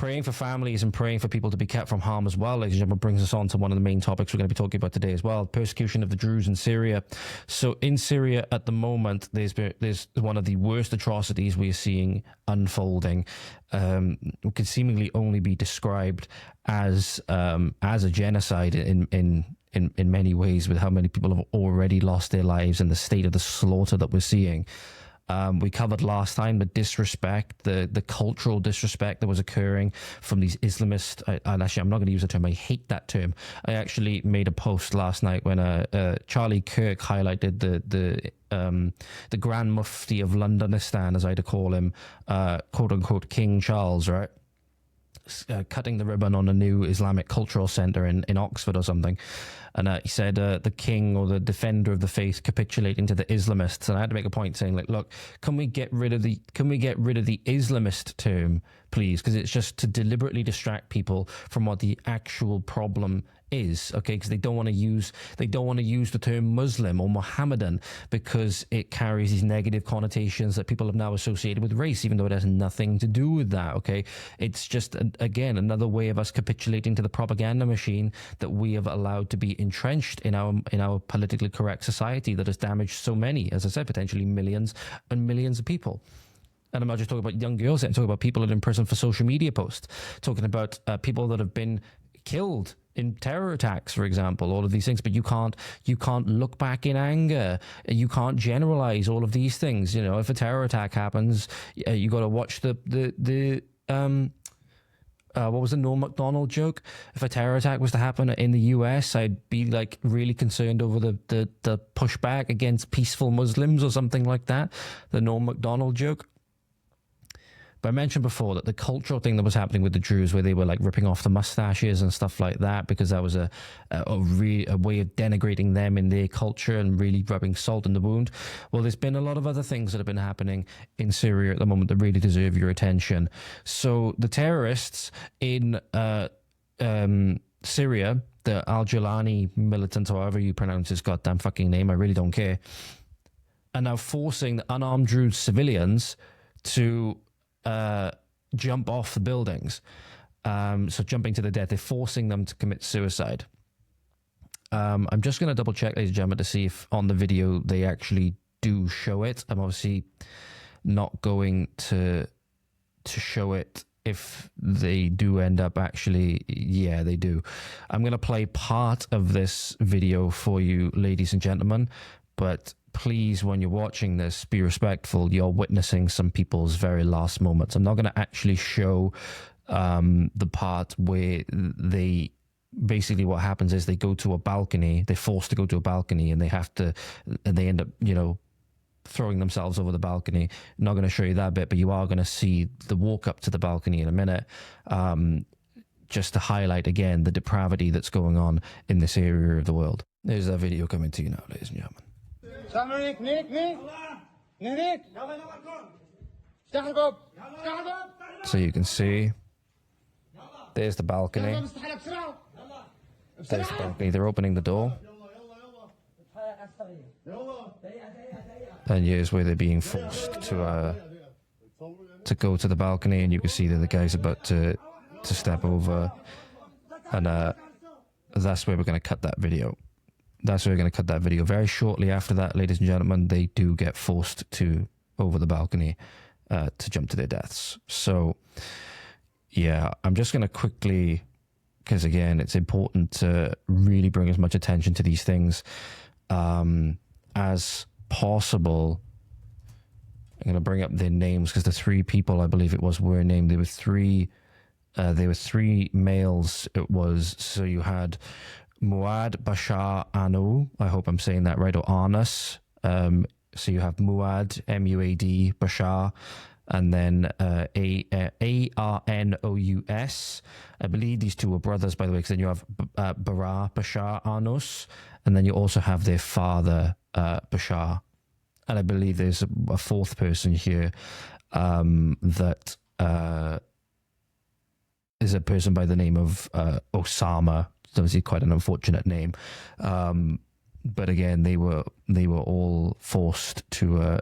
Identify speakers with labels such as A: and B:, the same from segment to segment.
A: praying for families and praying for people to be kept from harm as well, ladies and gentlemen, brings us on to one of the main topics we're going to be talking about today as well, persecution of the Druze in Syria. So in Syria at the moment, there's one of the worst atrocities we are seeing unfolding. It can seemingly only be described as a genocide in many ways, with how many people have already lost their lives and the state of the slaughter that we're seeing. We covered last time the disrespect, the cultural disrespect that was occurring from these Islamist, and actually I'm not going to use the term, I hate that term. I actually made a post last night when Charlie Kirk highlighted the Grand Mufti of Londonistan, as I to call him, quote unquote King Charles, right? Cutting the ribbon on a new Islamic cultural center in Oxford or something. And he said the king or the defender of the faith capitulating to the Islamists. And I had to make a point saying, like, look, can we get rid of the Islamist term, please? Because it's just to deliberately distract people from what the actual problem is, okay? Because they don't want to use the term Muslim or Mohammedan because it carries these negative connotations that people have now associated with race, even though it has nothing to do with that, okay? It's just, again, another way of us capitulating to the propaganda machine that we have allowed to be entrenched in our politically correct society that has damaged so many, as I said, potentially millions and millions of people. And I'm not just talking about young girls, I'm talking about people that are in prison for social media posts, talking about people that have been killed in terror attacks, for example, all of these things. But you can't look back in anger. You can't generalize all of these things. You know, if a terror attack happens, you got to watch the what was the Norm Macdonald joke? If a terror attack was to happen in the US, I'd be like really concerned over the pushback against peaceful Muslims or something like that. The Norm Macdonald joke. But I mentioned before that the cultural thing that was happening with the Druze, where they were like ripping off the mustaches and stuff like that, because that was a way of denigrating them in their culture and really rubbing salt in the wound. Well, there's been a lot of other things that have been happening in Syria at the moment that really deserve your attention. So the terrorists in Syria, the Al-Jilani militant, however you pronounce his goddamn fucking name, I really don't care, are now forcing the unarmed Druze civilians to jump off the buildings. So jumping to the death, they're forcing them to commit suicide. I'm just going to double check, ladies and gentlemen, to see if on the video they actually do show it. I'm obviously not going to show it if they do end up actually, yeah, they do. I'm going to play part of this video for you, ladies and gentlemen, but please, when you're watching this, be respectful. You're witnessing some people's very last moments. I'm not going to actually show the part where they basically, what happens is they go to a balcony, they're forced to go to a balcony, and they end up, you know, throwing themselves over the balcony. I'm not going to show you that bit, but you are going to see the walk up to the balcony in a minute, just to highlight again the depravity that's going on in this area of the world. There's that video coming to you now, ladies and gentlemen. So you can see, there's the balcony. There's the balcony. They're opening the door. And here's where they're being forced to go to the balcony, and you can see that the guy's about to step over. And that's where we're going to cut that video. That's where we're going to cut that video. Very shortly after that, ladies and gentlemen, they do get forced to over the balcony to jump to their deaths. So, yeah, I'm just going to quickly, because again, it's important to really bring as much attention to these things as possible. I'm going to bring up their names because the three people, I believe it was, were named. There were three males. It was, so you had Muad Bashar Anu, I hope I'm saying that right, or Arnus. So you have Muad, M-U-A-D, Bashar, and then A-R-N-O-U-S. I believe these two were brothers, by the way, because then you have Bara Bashar Arnus, and then you also have their father, Bashar. And I believe there's a fourth person here that is a person by the name of Osama. It's obviously quite an unfortunate name, but again, they were all forced to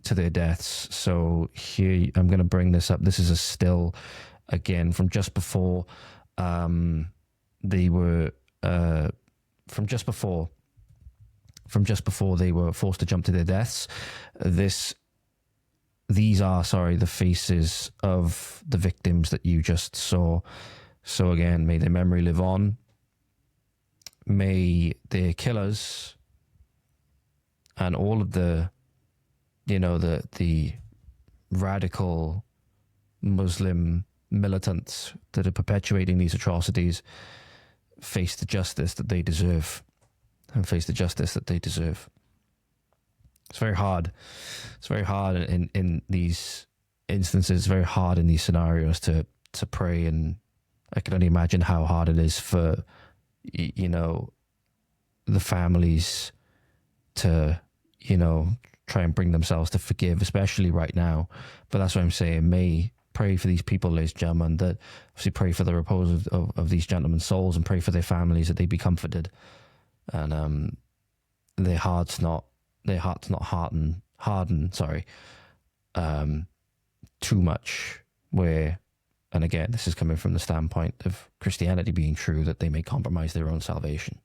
A: their deaths. So here, I'm going to bring this up. This is a still again from just before they were from just before they were forced to jump to their deaths. These are the faces of the victims that you just saw. So again, may their memory live on. May their killers and all of the the radical Muslim militants that are perpetuating these atrocities face the justice that they deserve, and face the justice that they deserve. It's very hard. It's very hard in these instances. It's very hard in these scenarios to pray, and I can only imagine how hard it is for the families to try and bring themselves to forgive, especially right now. But that's what I'm saying. May pray for these people, ladies and gentlemen, that obviously pray for the repose of these gentlemen's souls, and pray for their families that they be comforted, and their hearts not harden too much, where, and again, this is coming from the standpoint of Christianity being true, that they may compromise their own salvation.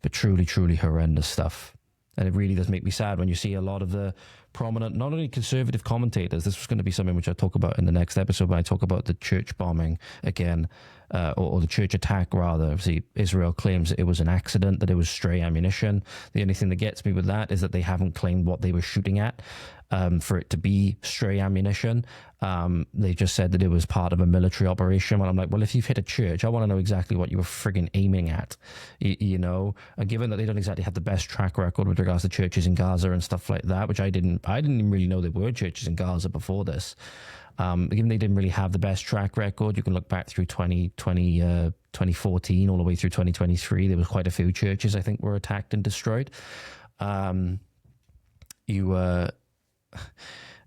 A: But truly, truly horrendous stuff. And it really does make me sad when you see a lot of the prominent, not only conservative commentators, this was going to be something which I talk about in the next episode when I talk about the church bombing again, or the church attack rather. Obviously, Israel claims that it was an accident, that it was stray ammunition. The only thing that gets me with that is that they haven't claimed what they were shooting at. For it to be stray ammunition, they just said that it was part of a military operation. And I'm like, well, if you've hit a church, I want to know exactly what you were friggin' aiming at, and given that they don't exactly have the best track record with regards to churches in Gaza and stuff like that, which I didn't even really know there were churches in Gaza before this. Given they didn't really have the best track record, you can look back through 2014 all the way through 2023. There was quite a few churches I think were attacked and destroyed.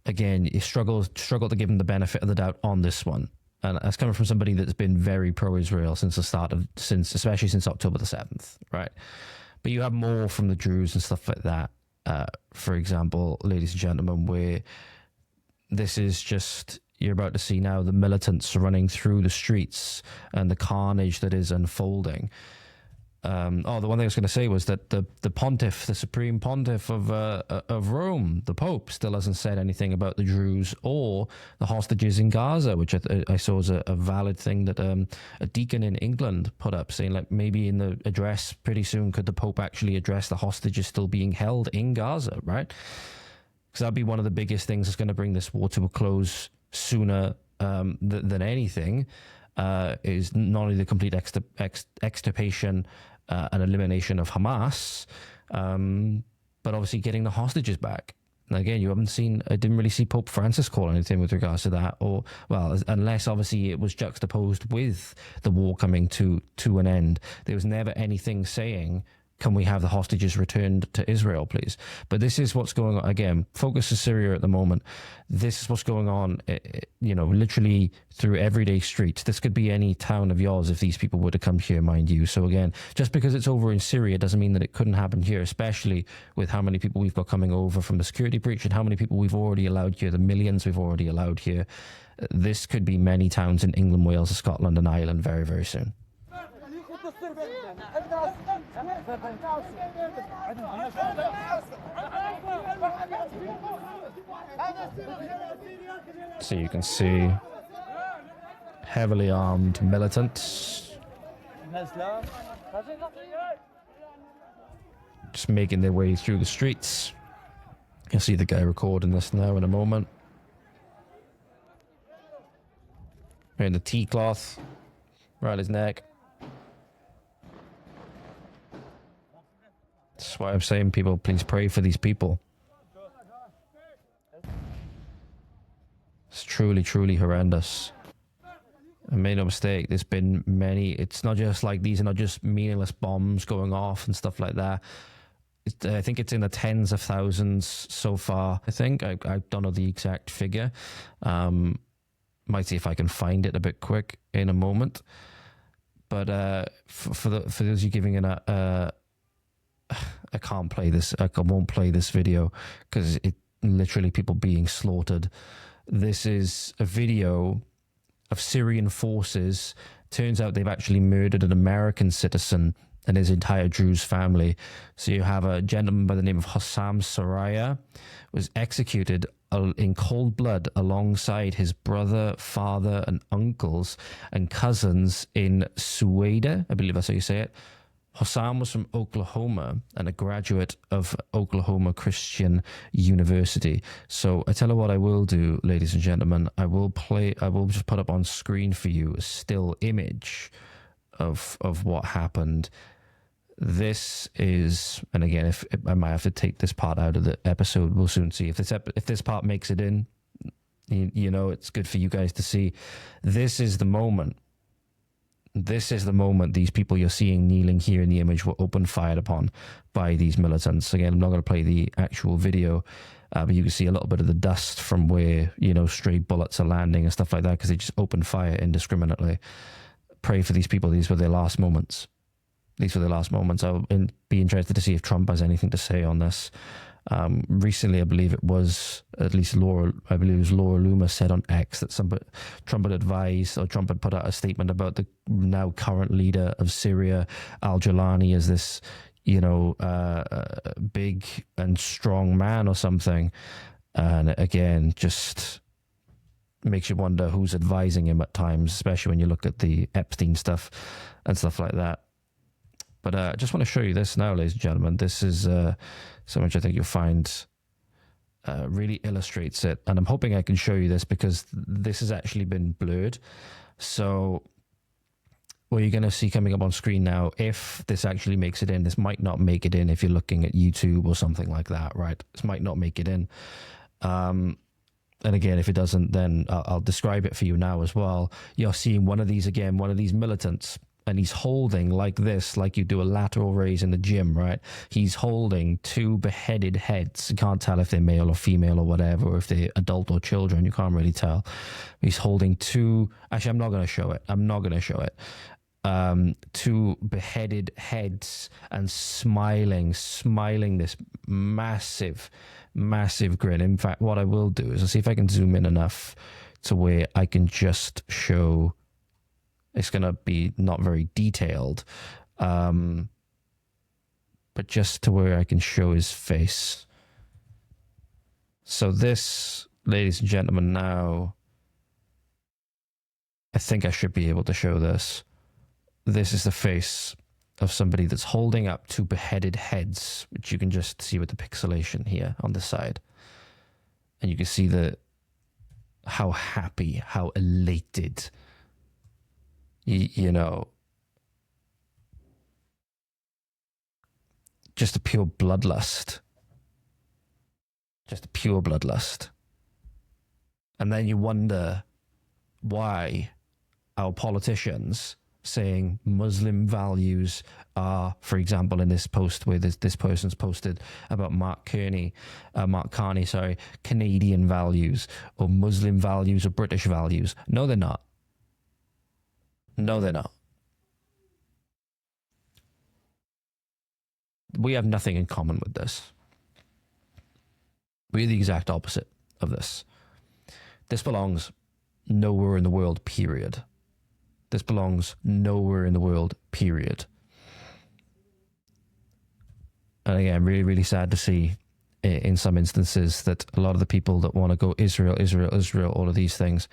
A: Again, you struggle to give them the benefit of the doubt on this one, and that's coming from somebody that's been very pro-Israel especially since October the 7th, right? But you have more from the Druze and stuff like that. For example, ladies and gentlemen, where this is just, you're about to see now the militants running through the streets and the carnage that is unfolding. The one thing I was going to say was that the pontiff, the supreme pontiff of Rome, the Pope, still hasn't said anything about the Druze or the hostages in Gaza, which I saw as a valid thing that a deacon in England put up, saying like maybe in the address pretty soon could the Pope actually address the hostages still being held in Gaza, right? Because that'd be one of the biggest things that's going to bring this war to a close sooner than anything, is not only the complete extirpation and elimination of Hamas, but obviously getting the hostages back. And again, I didn't really see Pope Francis call anything with regards to that, or, well, unless obviously it was juxtaposed with the war coming to an end. There was never anything saying, can we have the hostages returned to Israel, please? But this is what's going on. Again, focus is Syria at the moment. This is what's going on, literally through everyday streets. This could be any town of yours if these people were to come here, mind you. So again, just because it's over in Syria doesn't mean that it couldn't happen here, especially with how many people we've got coming over from the security breach and how many people we've already allowed here, the millions we've already allowed here. This could be many towns in England, Wales, Scotland and Ireland very, very soon. So you can see heavily armed militants just making their way through the streets. You'll see the guy recording this now in a moment. Wearing the tea cloth around his neck. That's why I'm saying, people, please pray for these people. It's truly, truly horrendous. And make no mistake, there's been many. It's not just like, these are not just meaningless bombs going off and stuff like that. I think it's in the tens of thousands so far. I think I don't know the exact figure. Might see if I can find it a bit quick in a moment. But for those of you giving in I can't play this. I won't play this video because it literally people being slaughtered. This is a video of Syrian forces. Turns out they've actually murdered an American citizen and his entire Druze family. So you have a gentleman by the name of Hossam Soraya was executed in cold blood alongside his brother, father, and uncles and cousins in Sueda. I believe that's how you say it. Hossam was from Oklahoma and a graduate of Oklahoma Christian University. So I tell you what I will do, ladies and gentlemen. I will just put up on screen for you a still image of what happened. This is, and again, if I might have to take this part out of the episode, we'll soon see if this part makes it in. You know, it's good for you guys to see. This is the moment. This is the moment these people you're seeing kneeling here in the image were open fired upon by these militants. Again, I'm not going to play the actual video, but you can see a little bit of the dust from where, you know, stray bullets are landing and stuff like that, because they just open fire indiscriminately. Pray for these people. These were their last moments. These were their last moments. I'll be interested to see if Trump has anything to say on this. Recently, I believe it was Laura Loomer said on X that Trump had advised, or Trump had put out a statement about the now current leader of Syria, al-Jilani, as this, you know, big and strong man or something. And again, just makes you wonder who's advising him at times, especially when you look at the Epstein stuff and stuff like that. But I just want to show you this now, ladies and gentlemen. This is something which I think you'll find really illustrates it. And I'm hoping I can show you this because this has actually been blurred. So what you're going to see coming up on screen now, if this actually makes it in, this might not make it in if you're looking at YouTube or something like that, right? This might not make it in. And again, if it doesn't, then I'll describe it for you now as well. You're seeing one of these again, one of these militants, and he's holding like this, like you do a lateral raise in the gym, right? He's holding two beheaded heads. You can't tell if they're male or female or whatever, or if they're adult or children. You can't really tell. He's holding two. Actually, I'm not going to show it. I'm not going to show it. Two beheaded heads and smiling this massive grin. In fact, what I will do is I'll see if I can zoom in enough to where I can just show. It's going to be not very detailed, but just to where I can show his face. So this, ladies and gentlemen, now, I think I should be able to show this. This is the face of somebody that's holding up two beheaded heads, which you can just see with the pixelation here on the side. And you can see how happy, how elated, you know, just a pure bloodlust. Just a pure bloodlust. And then you wonder why our politicians saying Muslim values are, for example, in this post where this person's posted about Mark Carney, Canadian values or Muslim values or British values. No, they're not. No, they're not. We have nothing in common with this. We're the exact opposite of this. This belongs nowhere in the world, period. This belongs nowhere in the world, period. And again, really, really sad to see in some instances that a lot of the people that want to go Israel, all of these things,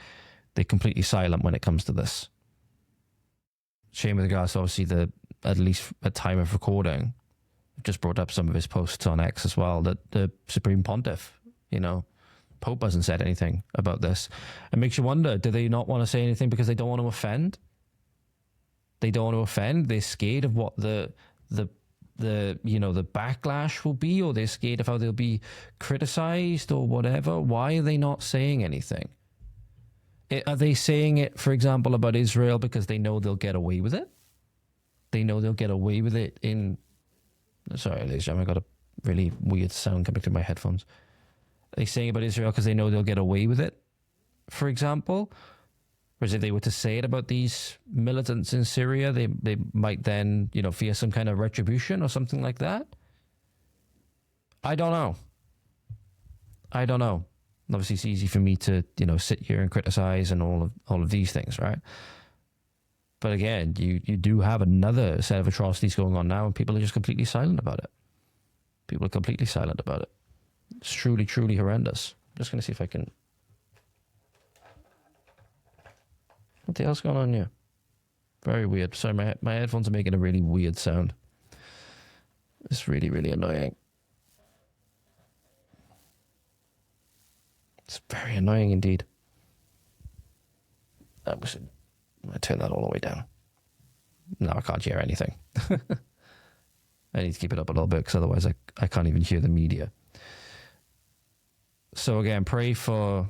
A: they're completely silent when it comes to this. Shame with regards to obviously at least at time of recording, I've just brought up some of his posts on X as well, that the Supreme Pontiff, you know, Pope hasn't said anything about this. It makes you wonder, do they not want to say anything because they don't want to offend? They don't want to offend. They're scared of what the you know, the backlash will be, or they're scared of how they'll be criticized or whatever. Why are they not saying anything? Are they saying it, for example, about Israel because they know they'll get away with it? They know they'll get away with it in... Sorry, ladies and gentlemen, I got a really weird sound coming through my headphones. Are they saying about Israel because they know they'll get away with it, for example? Whereas if they were to say it about these militants in Syria, they might then, you know, fear some kind of retribution or something like that? I don't know. Obviously, it's easy for me to, sit here and criticize and all of these things, right? But again, you do have another set of atrocities going on now, and people are just completely silent about it. People are completely silent about it. It's truly, truly horrendous. I'm just going to see if I can... What the hell's going on here? Very weird. Sorry, my headphones are making a really weird sound. It's really, really annoying. It's very annoying indeed. I turn that all the way down. Now I can't hear anything. I need to keep it up a little bit because otherwise I can't even hear the media. So again, pray for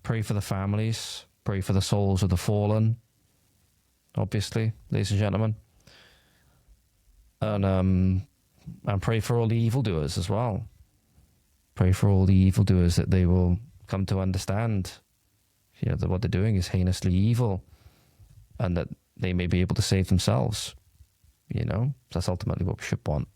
A: the families, pray for the souls of the fallen, obviously, ladies and gentlemen. And pray for all the evildoers as well. Pray for all the evildoers that they will come to understand, that what they're doing is heinously evil, and that they may be able to save themselves. That's ultimately what we should want.